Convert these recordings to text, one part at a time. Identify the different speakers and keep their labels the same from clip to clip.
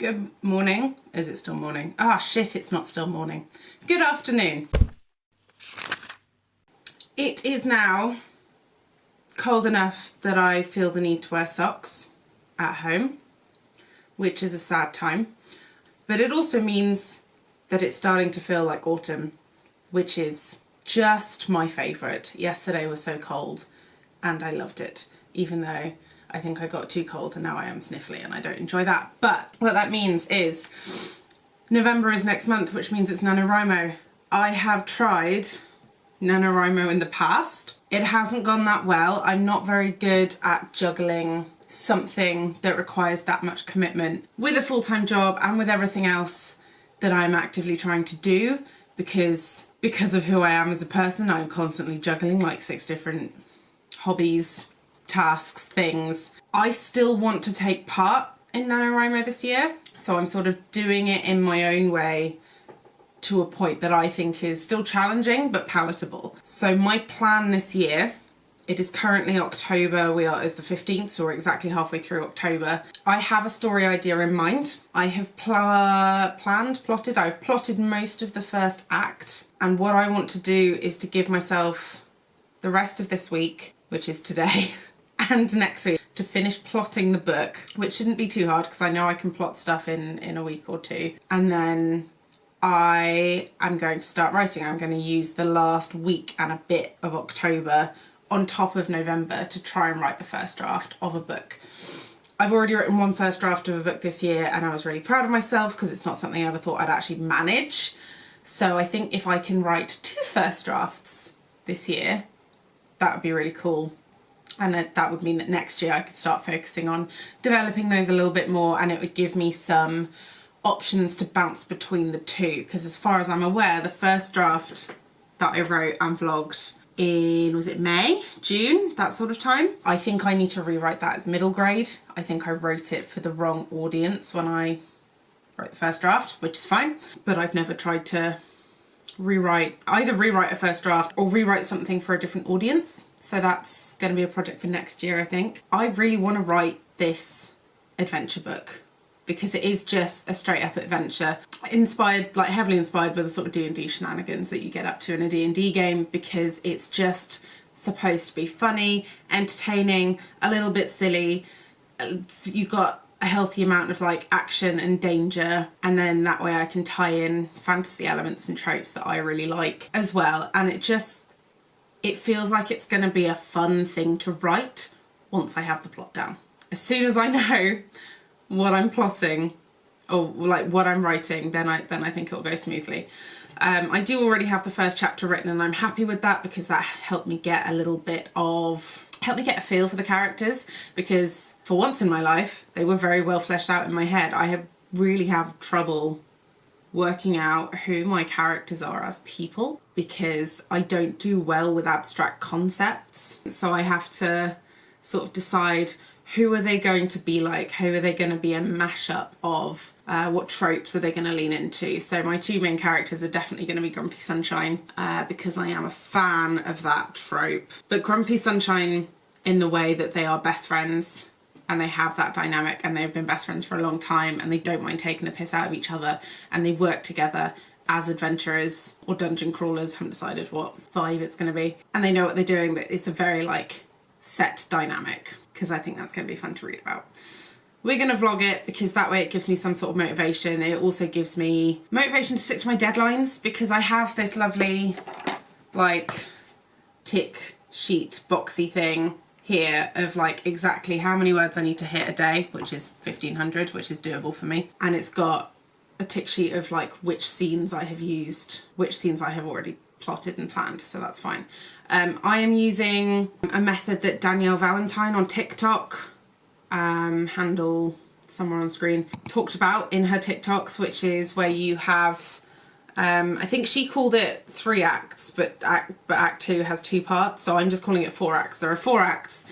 Speaker 1: Good morning. Is it still morning? Ah, shit, it's not still morning. Good afternoon. It is now cold enough that I feel the need to wear socks at home, which is a sad time. But it also means that it's starting to feel like autumn, which is just my favourite. Yesterday was so cold and I loved it, even though I think I got too cold and now I am sniffly and I don't enjoy that. But what that means is November is next month, which means it's NaNoWriMo. I have tried NaNoWriMo in the past. It hasn't gone that well. I'm not very good at juggling something that requires that much commitment with a full-time job and with everything else that I'm actively trying to do because of who I am as a person. I'm constantly juggling like 6 different hobbies, tasks, things. I still want to take part in NaNoWriMo this year, so I'm sort of doing it in my own way to a point that I think is still challenging but palatable. So my plan this year, it is currently October, it's the 15th, so we're exactly halfway through October. I have a story idea in mind. I have I've plotted most of the first act, and what I want to do is to give myself the rest of this week, which is today, and next week to finish plotting the book, which shouldn't be too hard because I know I can plot stuff in a week or two. And then I am going to start writing. I'm going to use the last week and a bit of October on top of November to try and write the first draft of a book. I've already written one first draft of a book this year and I was really proud of myself because it's not something I ever thought I'd actually manage. So I think if I can write 2 first drafts this year, that would be really cool. And that would mean that next year I could start focusing on developing those a little bit more, and it would give me some options to bounce between the two. Because as far as I'm aware, the first draft that I wrote and vlogged in, was it May, June, that sort of time? I think I need to rewrite that as middle grade. I think I wrote it for the wrong audience when I wrote the first draft, which is fine. But I've never tried to either rewrite a first draft or rewrite something for a different audience. So that's going to be a project for next year, I think. I really want to write this adventure book because it is just a straight up adventure, heavily inspired by the sort of D&D shenanigans that you get up to in a D&D game, because it's just supposed to be funny, entertaining, a little bit silly. You've got a healthy amount of like action and danger, and then that way I can tie in fantasy elements and tropes that I really like as well. And it feels like it's going to be a fun thing to write once I have the plot down. As soon as I know what I'm plotting or like what I'm writing, then I think it'll go smoothly. I do already have the first chapter written and I'm happy with that because that helped me get a feel for the characters, because for once in my life they were very well fleshed out in my head. I really have trouble working out who my characters are as people because I don't do well with abstract concepts. So I have to sort of decide, who are they going to be like? Who are they going to be a mashup of? What tropes are they going to lean into? So my 2 main characters are definitely going to be Grumpy Sunshine because I am a fan of that trope. But Grumpy Sunshine in the way that they are best friends and they have that dynamic and they've been best friends for a long time and they don't mind taking the piss out of each other and they work together as adventurers or dungeon crawlers, haven't decided what vibe it's going to be. And they know what they're doing, but it's a very like set dynamic, because I think that's going to be fun to read about. We're going to vlog it because that way it gives me some sort of motivation. It also gives me motivation to stick to my deadlines, because I have this lovely like tick sheet boxy thing here of like exactly how many words I need to hit a day, which is 1500, which is doable for me. And it's got a tick sheet of like which scenes I have used, which scenes I have already plotted and planned, so that's fine. I am using a method that Danielle Valentine on TikTok, handle somewhere on screen, talked about in her TikToks, which is where you have, I think she called it 3 acts, but act 2 has 2 parts, so I'm just calling it 4 acts. There are 4 acts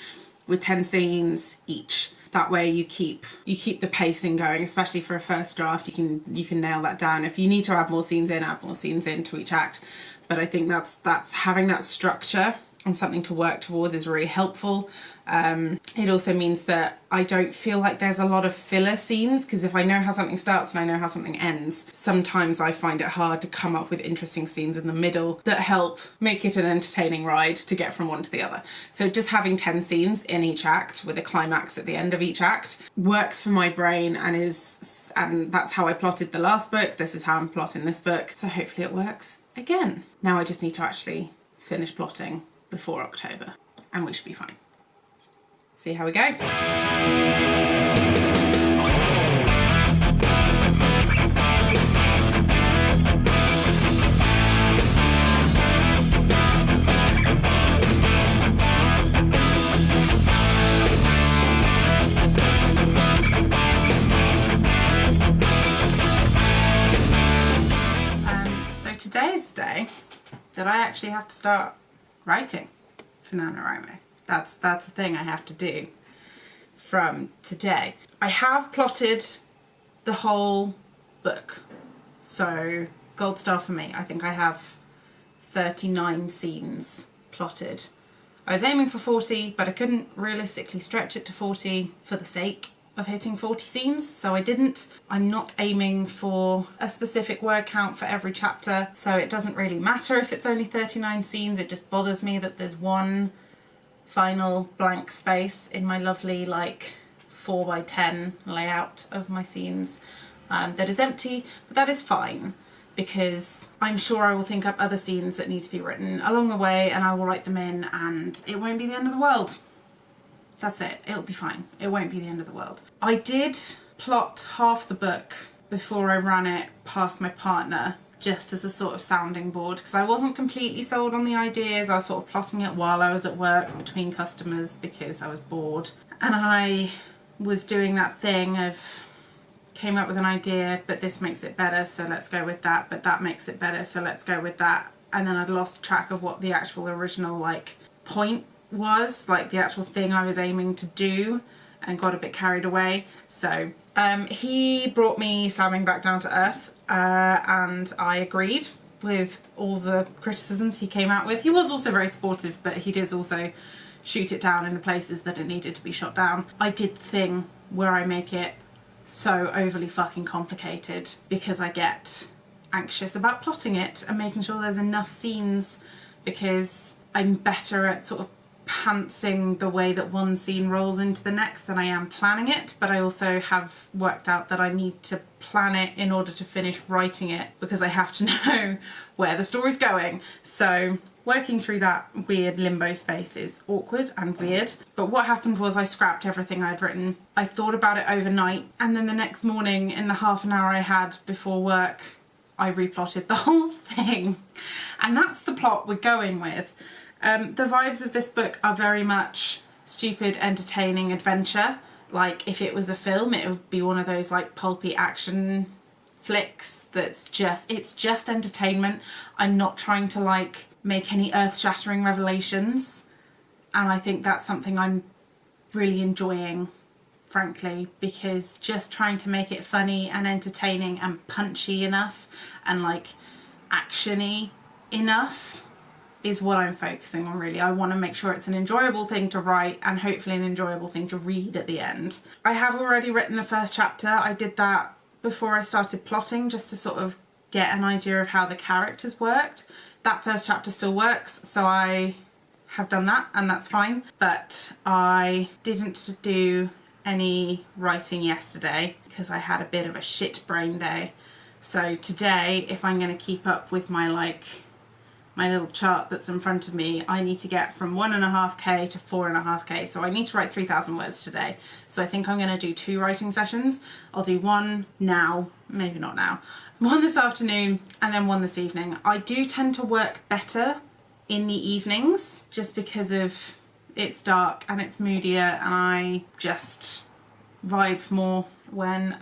Speaker 1: with 10 scenes each. That way you keep the pacing going, especially for a first draft. You can nail that down. If you need to add more scenes in, add more scenes into each act. But I think that's having that structure and something to work towards is really helpful. It also means that I don't feel like there's a lot of filler scenes, because if I know how something starts and I know how something ends, sometimes I find it hard to come up with interesting scenes in the middle that help make it an entertaining ride to get from one to the other. So just having 10 scenes in each act with a climax at the end of each act works for my brain, and that's how I plotted the last book. This is how I'm plotting this book. So hopefully it works again. Now I just need to actually finish plotting before October and we should be fine. See how we go. So today is the day that I actually have to start writing for NaNoWriMo. That's the thing I have to do from today. I have plotted the whole book, so gold star for me. I think I have 39 scenes plotted. I was aiming for 40, but I couldn't realistically stretch it to 40 for the sake of hitting 40 scenes, so I didn't. I'm not aiming for a specific word count for every chapter, so it doesn't really matter if it's only 39 scenes. It just bothers me that there's one final blank space in my lovely 4x10 layout of my scenes that is empty, but that is fine, because I'm sure I will think up other scenes that need to be written along the way, and I will write them in, and it won't be the end of the world. That's it. It'll be fine. It won't be the end of the world. I did plot half the book before I ran it past my partner, just as a sort of sounding board, because I wasn't completely sold on the ideas. I was sort of plotting it while I was at work between customers because I was bored. And I was doing that thing of came up with an idea, but this makes it better, so let's go with that, but that makes it better, so let's go with that. And then I'd lost track of what the actual original point was, the actual thing I was aiming to do, and got a bit carried away. So he brought me slamming back down to earth, and I agreed with all the criticisms he came out with. He was also very supportive, but he did also shoot it down in the places that it needed to be shot down. I did the thing where I make it so overly fucking complicated because I get anxious about plotting it and making sure there's enough scenes, because I'm better at sort of pantsing the way that one scene rolls into the next than I am planning it. But I also have worked out that I need to plan it in order to finish writing it, because I have to know where the story's going. So working through that weird limbo space is awkward and weird. But what happened was I scrapped everything I'd written. I thought about it overnight, and then the next morning, in the half an hour I had before work, I replotted the whole thing. And that's the plot we're going with. The vibes of this book are very much stupid, entertaining adventure. If it was a film, it would be one of those pulpy action flicks it's just entertainment. I'm not trying to make any earth-shattering revelations, and I think that's something I'm really enjoying, frankly, because just trying to make it funny and entertaining and punchy enough and actiony enough is what I'm focusing on, really. I want to make sure it's an enjoyable thing to write and hopefully an enjoyable thing to read at the end. I have already written the first chapter. I did that before I started plotting, just to sort of get an idea of how the characters worked. That first chapter still works, so I have done that, and that's fine. But I didn't do any writing yesterday because I had a bit of a shit brain day. So today, if I'm going to keep up with my my little chart that's in front of me, I need to get from 1.5k to 4.5k. So I need to write 3,000 words today. So I think I'm going to do 2 writing sessions. I'll do one now, maybe not now, one this afternoon, and then one this evening. I do tend to work better in the evenings just because of it's dark and it's moodier, and I just vibe more when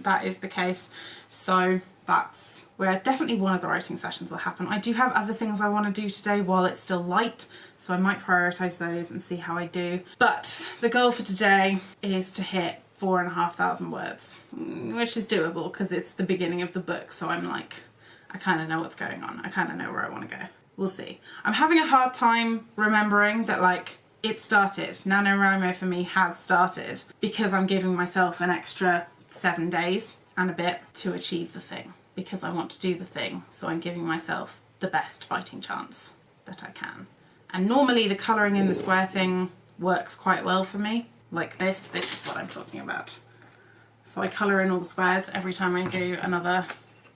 Speaker 1: that is the case. So that's where definitely one of the writing sessions will happen. I do have other things I want to do today while it's still light, so I might prioritise those and see how I do. But the goal for today is to hit 4,500 words, which is doable because it's the beginning of the book, so I'm I kind of know what's going on. I kind of know where I want to go. We'll see. I'm having a hard time remembering that, like, it started. NaNoWriMo for me has started because I'm giving myself an extra 7 days and a bit to achieve the thing, because I want to do the thing. So I'm giving myself the best fighting chance that I can. And normally the colouring in the square thing works quite well for me. Like this is what I'm talking about. So I colour in all the squares every time I do another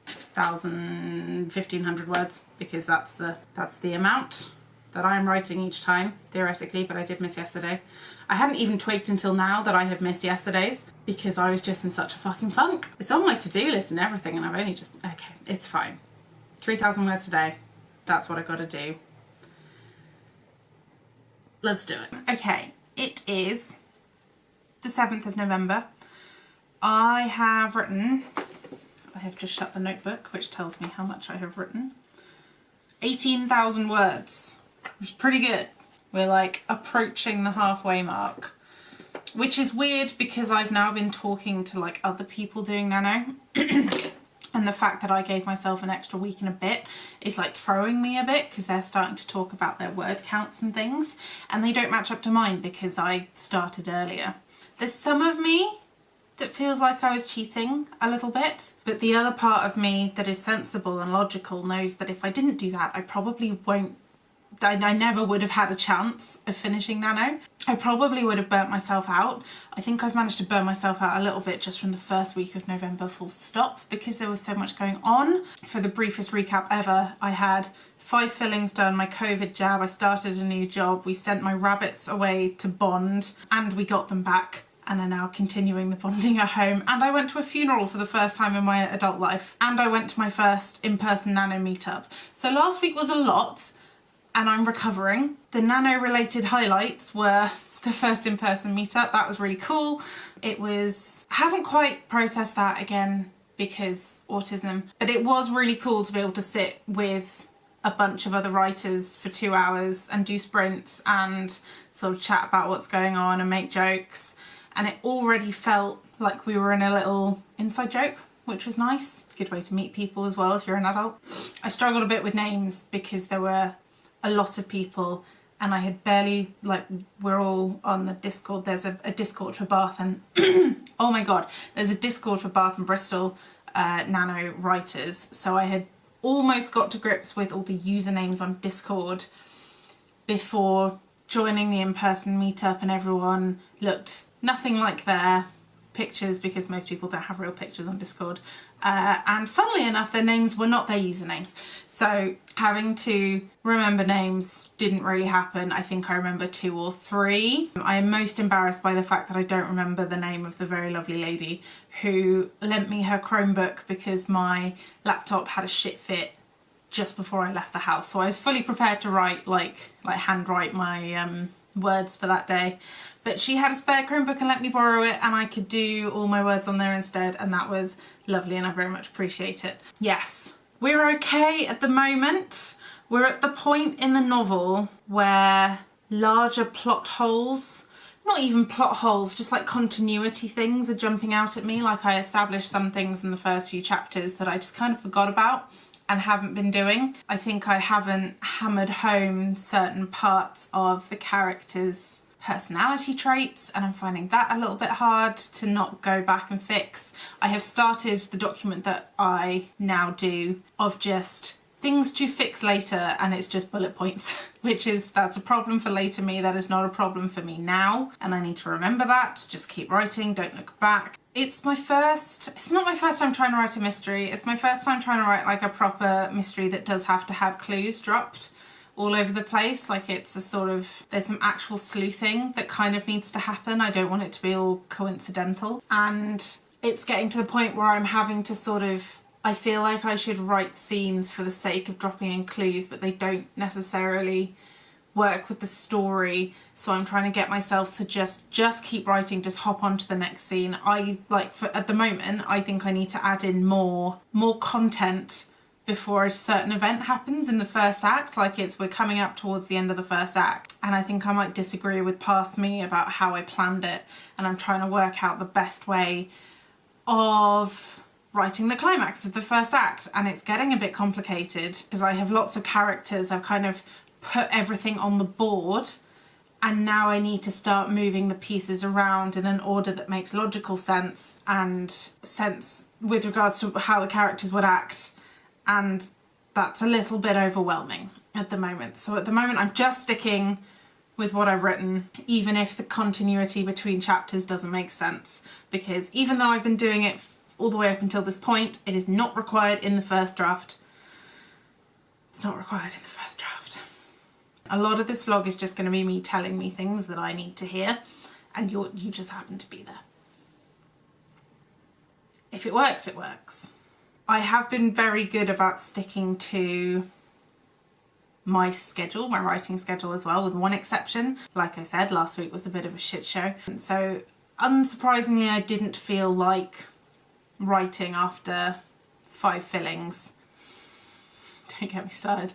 Speaker 1: 1,000, 1,500 words, because that's the amount that I'm writing each time, theoretically, but I did miss yesterday. I hadn't even twigged until now that I have missed yesterday's, because I was just in such a fucking funk. It's on my to-do list and everything, and I've only just, okay, it's fine. 3,000 words today, that's what I gotta do. Let's do it. Okay, it is the 7th of November. I have just shut the notebook, which tells me how much I have written. 18,000 words, which is pretty good. We're like approaching the halfway mark, which is weird because I've now been talking to like other people doing nano and the fact that I gave myself an extra week and a bit is like throwing me a bit, because they're starting to talk about their word counts and things, and they don't match up to mine because I started earlier. There's some of me that feels like I was cheating a little bit, but the other part of me that is sensible and logical knows that if I didn't do that, I probably won't, I never would have had a chance of finishing nano. I probably would have burnt myself out. I think I've managed to burn myself out a little bit just from the first week of November full stop, because there was so much going on. For the briefest recap ever, I had 5 fillings done, my COVID jab, I started a new job, we sent my rabbits away to bond and we got them back, and are now continuing the bonding at home. And I went to a funeral for the first time in my adult life, and I went to my first in-person nano meetup. So last week was a lot, and I'm recovering. The nano related highlights were the first in-person meetup. That was really cool. I haven't quite processed that again because autism, but it was really cool to be able to sit with a bunch of other writers for 2 hours and do sprints and sort of chat about what's going on and make jokes. And it already felt like we were in a little inside joke, which was nice. It's a good way to meet people as well if you're an adult. I struggled a bit with names because there were a lot of people and I had barely, like, we're all on the Discord. There's a Discord for Bath and, oh my God, there's a Discord for Bath and Bristol nano writers. So I had almost got to grips with all the usernames on Discord before joining the in-person meetup, and everyone looked nothing like their pictures because most people don't have real pictures on Discord. And funnily enough, their names were not their usernames. So having to remember names didn't really happen. I think I remember 2 or 3. I am most embarrassed by the fact that I don't remember the name of the very lovely lady who lent me her Chromebook because my laptop had a shit fit just before I left the house. So I was fully prepared to write, like handwrite my words for that day. But she had a spare Chromebook and let me borrow it, and I could do all my words on there instead, and that was lovely and I very much appreciate it. Yes, we're okay at the moment. We're at the point in the novel where larger plot holes, not even plot holes, just like continuity things are jumping out at me. Like I established some things in the first few chapters that I just kind of forgot about and haven't been doing. I think I haven't hammered home certain parts of the characters' personality traits, and I'm finding that a little bit hard to not go back and fix. I have started the document that I now do of just things to fix later, and it's just bullet points, that's a problem for later me. That is not a problem for me now, and I need to remember that. Just keep writing, don't look back. It's not my first time trying to write a mystery. It's my first time trying to write like a proper mystery that does have to have clues dropped all over the place. Like it's a sort of, there's some actual sleuthing that kind of needs to happen. I don't want it to be all coincidental. And it's getting to the point where I'm having to sort of, I feel like I should write scenes for the sake of dropping in clues, but they don't necessarily work with the story. So I'm trying to get myself to just keep writing, just hop on to the next scene. At the moment, I think I need to add in more content before a certain event happens in the first act. Like we're coming up towards the end of the first act, and I think I might disagree with past me about how I planned it, and I'm trying to work out the best way of writing the climax of the first act, and it's getting a bit complicated because I have lots of characters. I've kind of put everything on the board, and now I need to start moving the pieces around in an order that makes logical sense and sense with regards to how the characters would act, and that's a little bit overwhelming at the moment. So at the moment I'm just sticking with what I've written, even if the continuity between chapters doesn't make sense, because even though I've been doing it all the way up until this point, it is not required in the first draft. It's not required in the first draft. A lot of this vlog is just going to be me telling me things that I need to hear, and you just happen to be there. If it works, it works. I have been very good about sticking to my schedule, my writing schedule as well, with one exception. Like I said, last week was a bit of a shit show. And so unsurprisingly, I didn't feel like writing after 5 fillings. Don't get me started.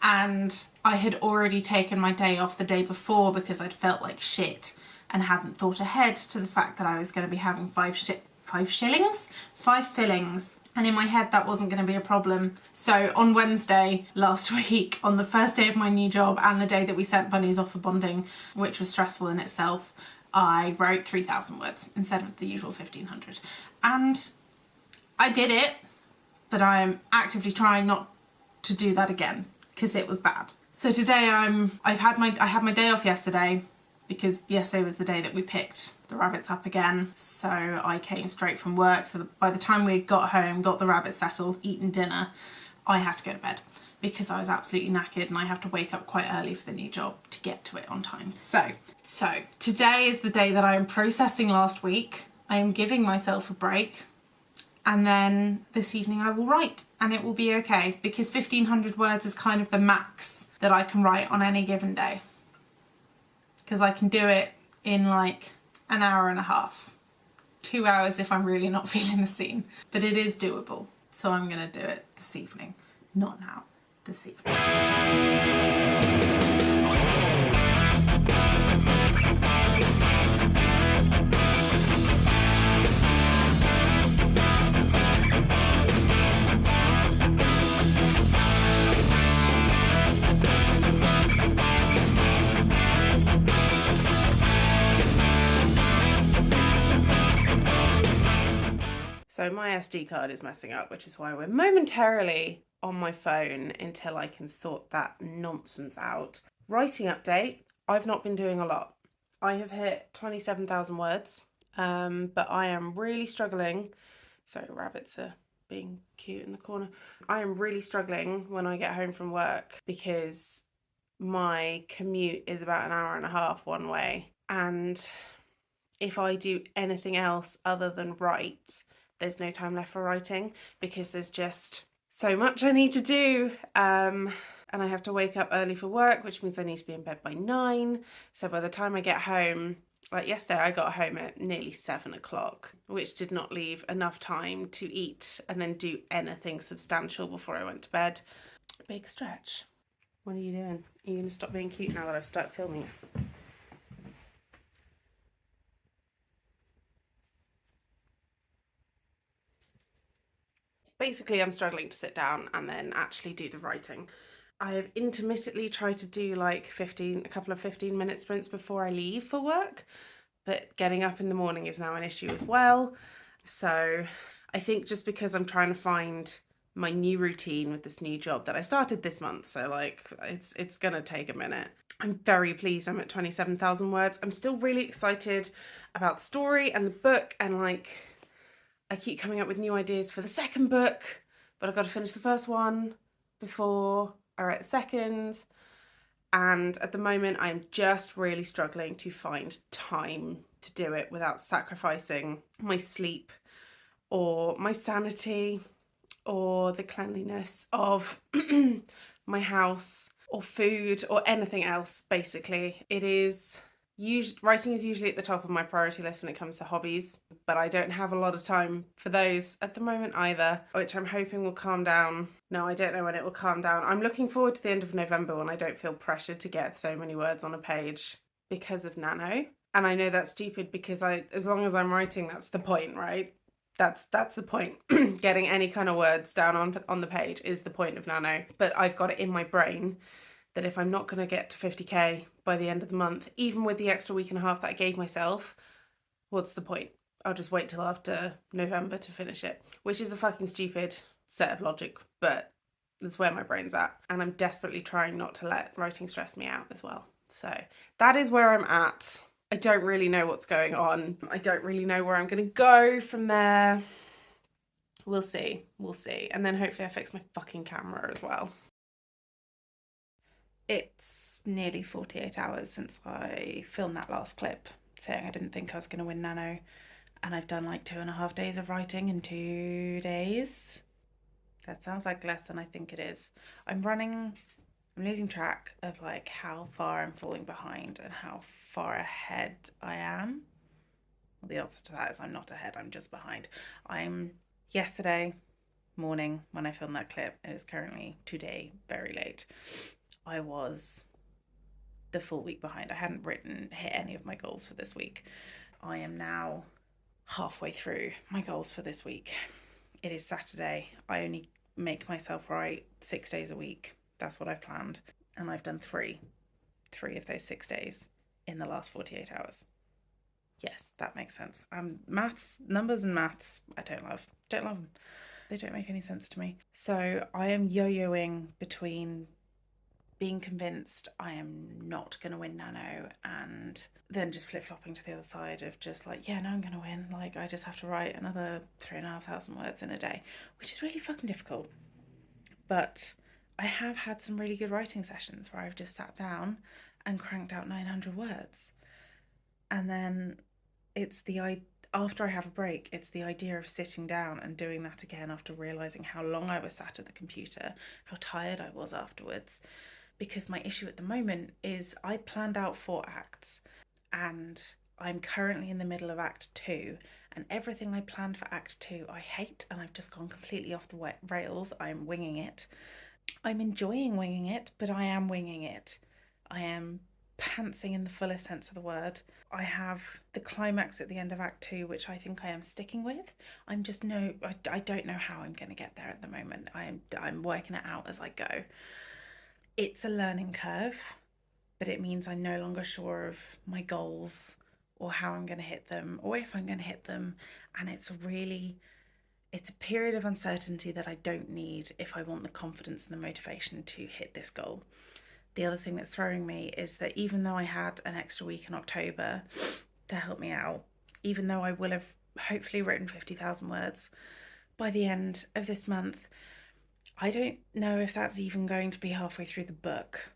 Speaker 1: And I had already taken my day off the day before because I'd felt like shit and hadn't thought ahead to the fact that I was going to be having 5 fillings. And in my head that wasn't going to be a problem. So on Wednesday last week, on the first day of my new job and the day that we sent bunnies off for bonding, which was stressful in itself, I wrote 3,000 words instead of the usual 1,500. And I did it, but I am actively trying not to do that again because it was bad. So today I had my day off yesterday, because yesterday was the day that we picked the rabbits up again. So I came straight from work. So by the time we got home, got the rabbits settled, eaten dinner, I had to go to bed because I was absolutely knackered and I have to wake up quite early for the new job to get to it on time. So today is the day that I am processing last week. I am giving myself a break, and then this evening I will write, and it will be okay, because 1,500 words is kind of the max that I can write on any given day. Because I can do it in like an hour and a half. 2 hours if I'm really not feeling the scene. But it is doable. So I'm going to do it this evening. Not now. This evening. So my SD card is messing up, which is why we're momentarily on my phone until I can sort that nonsense out. Writing update, I've not been doing a lot. I have hit 27,000 words, but I am really struggling. Sorry, rabbits are being cute in the corner. I am really struggling when I get home from work because my commute is about an hour and a half one way. And if I do anything else other than write, there's no time left for writing because there's just so much I need to do. And I have to wake up early for work, which means I need to be in bed by 9. So by the time I get home, like yesterday, I got home at nearly 7 o'clock, which did not leave enough time to eat and then do anything substantial before I went to bed. Big stretch. What are you doing? Are you going to stop being cute now that I've started filming it? Basically, I'm struggling to sit down and then actually do the writing. I have intermittently tried to do like a couple of 15-minute sprints before I leave for work, but getting up in the morning is now an issue as well. So I think just because I'm trying to find my new routine with this new job that I started this month, so like it's gonna take a minute. I'm very pleased I'm at 27,000 words. I'm still really excited about the story and the book, and like I keep coming up with new ideas for the second book, but I've got to finish the first one before I write the second. And at the moment, I'm just really struggling to find time to do it without sacrificing my sleep or my sanity or the cleanliness of my house or food or anything else, basically. Writing is usually at the top of my priority list when it comes to hobbies, but I don't have a lot of time for those at the moment either, which I'm hoping will calm down. No, I don't know when it will calm down. I'm looking forward to the end of November when I don't feel pressured to get so many words on a page because of Nano. And I know that's stupid because as long as I'm writing, that's the point, right? That's the point. Getting any kind of words down on the page is the point of Nano. But I've got it in my brain that if I'm not going to get to 50k by the end of the month, even with the extra week and a half that I gave myself, what's the point? I'll just wait till after November to finish it, which is a fucking stupid set of logic, but that's where my brain's at. And I'm desperately trying not to let writing stress me out as well. So that is where I'm at. I don't really know what's going on. I don't really know where I'm going to go from there. We'll see. We'll see. And then hopefully I fix my fucking camera as well. It's nearly 48 hours since I filmed that last clip saying I didn't think I was going to win Nano. And I've done like 2.5 days of writing in 2 days. That sounds like less than I think it is. I'm losing track of like how far I'm falling behind and how far ahead I am. Well, the answer to that is I'm not ahead, I'm just behind. Yesterday morning when I filmed that clip, it is currently today, very late, I was the full week behind. I hadn't hit any of my goals for this week. I am now halfway through my goals for this week. It is Saturday. I only make myself write 6 days a week. That's what I've planned. And I've done three of those 6 days in the last 48 hours. Yes, that makes sense. Numbers and maths, I don't love them. They don't make any sense to me. So I am yo-yoing between being convinced I am not going to win Nano and then just flip-flopping to the other side of just like, yeah, no, I'm going to win. Like, I just have to write another 3,500 words in a day, which is really fucking difficult. But I have had some really good writing sessions where I've just sat down and cranked out 900 words. And then after I have a break, it's the idea of sitting down and doing that again after realising how long I was sat at the computer, how tired I was afterwards. Because my issue at the moment is I planned out 4 acts and I'm currently in the middle of Act 2, and everything I planned for Act 2 I hate, and I've just gone completely off the rails. I'm winging it. I'm enjoying winging it, but I am winging it. I am pantsing in the fullest sense of the word. I have the climax at the end of Act 2, which I think I am sticking with. I don't know how I'm going to get there at the moment. I'm working it out as I go. It's a learning curve, but it means I'm no longer sure of my goals or how I'm going to hit them or if I'm going to hit them. And it's a period of uncertainty that I don't need if I want the confidence and the motivation to hit this goal. The other thing that's throwing me is that even though I had an extra week in October to help me out, even though I will have hopefully written 50,000 words by the end of this month, I don't know if that's even going to be halfway through the book.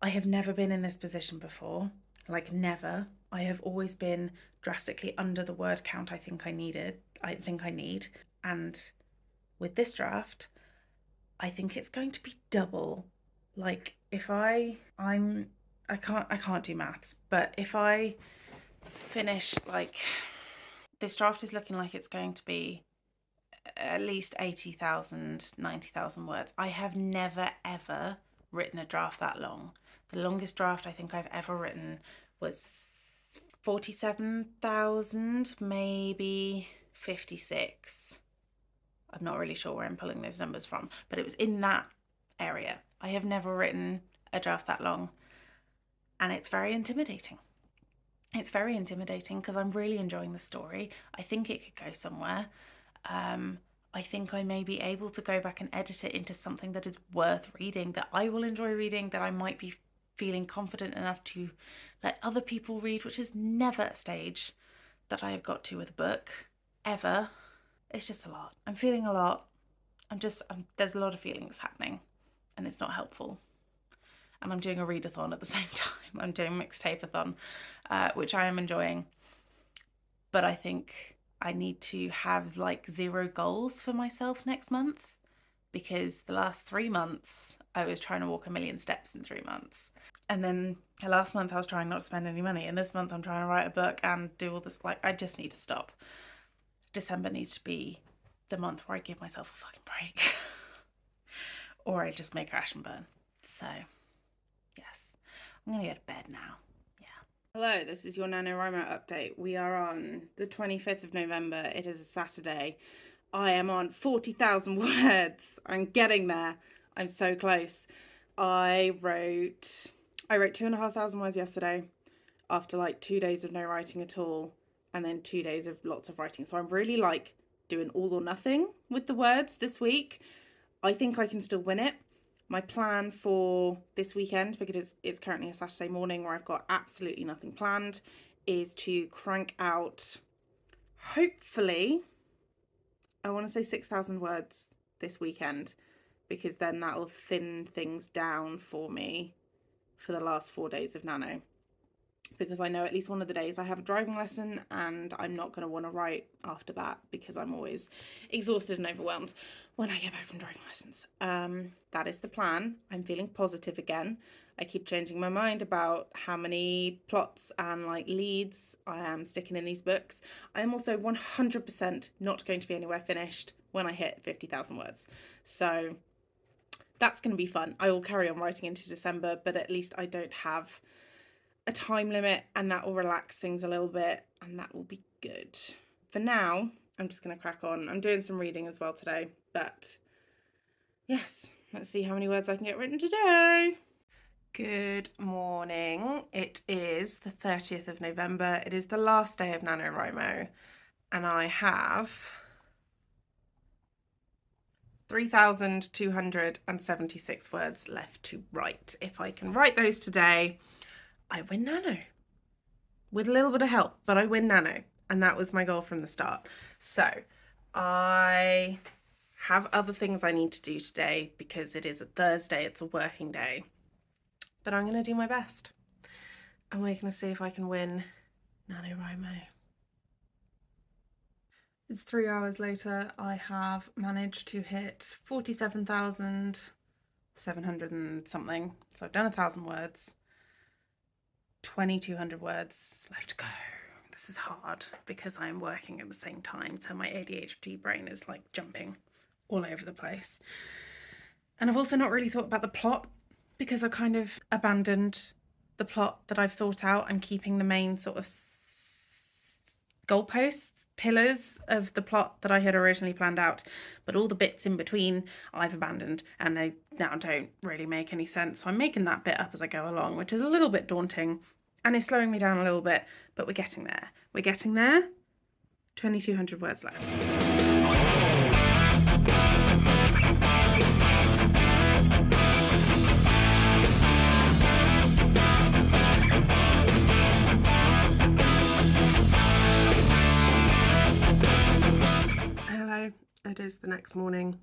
Speaker 1: I have never been in this position before, like never. I have always been drastically under the word count I think I need. And with this draft, I think it's going to be double. Like if I can't do maths, but if I finish, like, this draft is looking like it's going to be at least 80,000, 90,000 words. I have never ever written a draft that long. The longest draft I think I've ever written was 47,000, maybe 56. I'm not really sure where I'm pulling those numbers from, but it was in that area. I have never written a draft that long, and it's very intimidating. It's very intimidating because I'm really enjoying the story. I think it could go somewhere. I think I may be able to go back and edit it into something that is worth reading, that I will enjoy reading, that I might be feeling confident enough to let other people read, which is never a stage that I have got to with a book, ever. It's just a lot. I'm feeling a lot. There's a lot of feelings happening, and it's not helpful. And I'm doing a readathon at the same time. I'm doing a mixtape-a-thon, which I am enjoying. But I think I need to have like 0 goals for myself next month, because the last 3 months I was trying to walk 1,000,000 steps in 3 months. And then last month I was trying not to spend any money. And this month I'm trying to write a book and do all this. Like, I just need to stop. December needs to be the month where I give myself a fucking break. Or I just may crash and burn. So, yes. I'm going to go to bed now. Yeah. Hello, this is your NaNoWriMo update. We are on the 25th of November. It is a Saturday. I am on 40,000 words. I'm getting there. I'm so close. I wrote 2,500 words yesterday after like 2 days of no writing at all, and then 2 days of lots of writing. So I'm really like doing all or nothing with the words this week. I think I can still win it. My plan for this weekend, because it's currently a Saturday morning where I've got absolutely nothing planned, is to crank out, hopefully, I want to say 6,000 words this weekend, because then that'll thin things down for me for the last 4 days of Nano. Because I know at least one of the days I have a driving lesson and I'm not going to want to write after that because I'm always exhausted and overwhelmed when I get back from driving lessons. That is the plan. I'm feeling positive again. I keep changing my mind about how many plots and like leads I am sticking in these books. I am also 100% not going to be anywhere finished when I hit 50,000 words. So that's going to be fun. I will carry on writing into December, but at least I don't have a time limit, and that will relax things a little bit, and that will be good. For now, I'm just going to crack on. I'm doing some reading as well today, but yes, let's see how many words I can get written today. Good morning. It is the 30th of November. It is the last day of NaNoWriMo, and I have 3,276 words left to write. If I can write those today, I win Nano. With a little bit of help, but I win Nano, and that was my goal from the start. So I have other things I need to do today because it is a Thursday, it's a working day, but I'm going to do my best, and we're going to see if I can win NaNoWriMo. It's 3 hours later. I have managed to hit 47,700 and something, so I've done 1,000 words. 2,200 words left to go. This is hard because I am working at the same time, so my ADHD brain is like jumping all over the place. And I've also not really thought about the plot because I kind of abandoned the plot that I've thought out. I'm keeping the main sort of goalposts, pillars of the plot that I had originally planned out, but all the bits in between I've abandoned, and they now don't really make any sense. So I'm making that bit up as I go along, which is a little bit daunting and is slowing me down a little bit, but we're getting there. We're getting there. 2,200 words left. It is the next morning.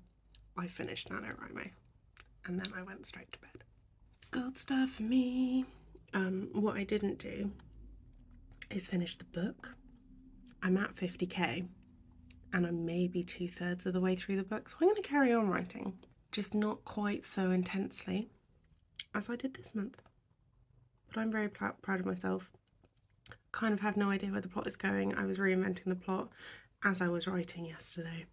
Speaker 1: I finished NaNoWriMo and then I went straight to bed. Good stuff for me. What I didn't do is finish the book. I'm at 50k and I'm maybe 2/3 of the way through the book, so I'm going to carry on writing, just not quite so intensely as I did this month. But I'm very proud of myself. Kind of have no idea where the plot is going. I was reinventing the plot as I was writing yesterday,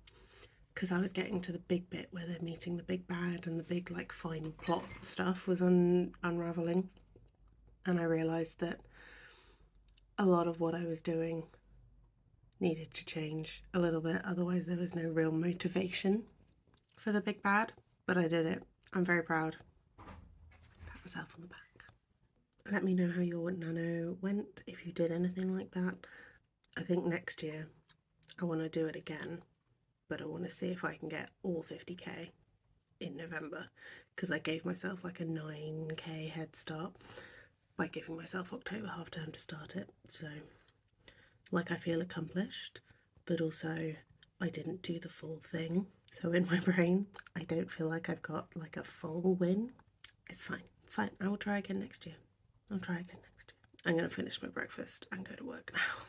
Speaker 1: because I was getting to the big bit where they're meeting the big bad and the big like final plot stuff was unraveling, and I realised that a lot of what I was doing needed to change a little bit, otherwise there was no real motivation for the big bad. But I did it. I'm very proud. Pat myself on the back. Let me know how your Nano went, if you did anything like that. I think next year I want to do it again, but I want to see if I can get all 50k in November, because I gave myself like a 9k head start by giving myself October half term to start it. So like I feel accomplished, but also I didn't do the full thing. So in my brain, I don't feel like I've got like a full win. It's fine. It's fine. I will try again next year. I'll try again next year. I'm going to finish my breakfast and go to work now.